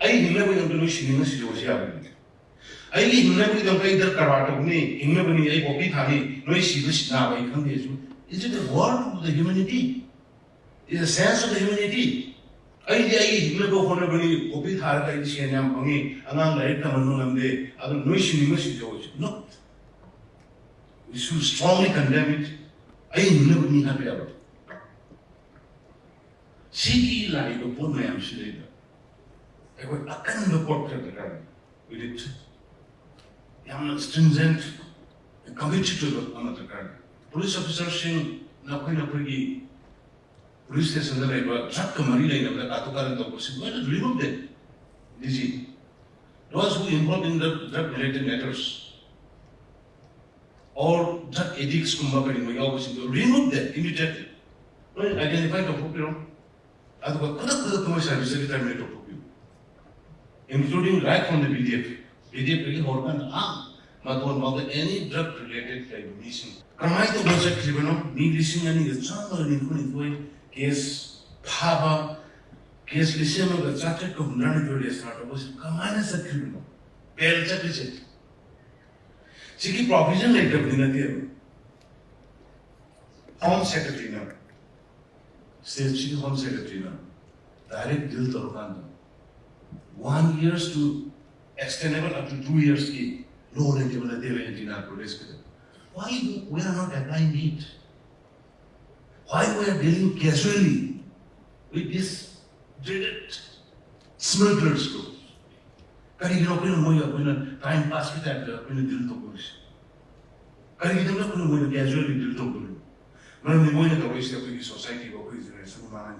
I hingnaba yam no shining si josia. I hingnaba yam kai dar karata ni hingnaba ni I popi thani no si this na by come is it the word of the humanity? Is a sense of the humanity? I hingnaba honabani popi thara kai si anyam pangi anang lai tamanu namde adu no shining si josia. No. We should strongly condemn it. I hingnaba ni happy about. Siki lai the poor man should I would akan the portrait with it. Yam stringent, committed to the another card. Police officer saying, Nakina Prigi, police station that I were Chaka Marina of the Katuka and the person. Why not remove them? Dizzy. Those who involved in the drug related matters or drug addicts Kumbaka in Mayawasi, remove them immediately. Well, identify the popular. I got Kuda service every time I talk. Including right from the BDF. BDF really hold on, any drug related like missing. Kamai to was a criminal, need listening and the channel in case Pava, case listen of the charter of non-duty startup was Kamai as a criminal. Pale chapisit. Siki provision like the Home Secretary now. State Chief Home Secretary now. Direct deal to Rwanda. 1 year to extendable up to 2 years ki low level why we are not applying it? Why we are dealing casually with this dreaded smugglers group? Kari gino ko yung time pass with that ko yung dil to police. Kari gino ko yung casually dil to police. Maraming mo yung gawin siya ko yung society ko ko yung sa mga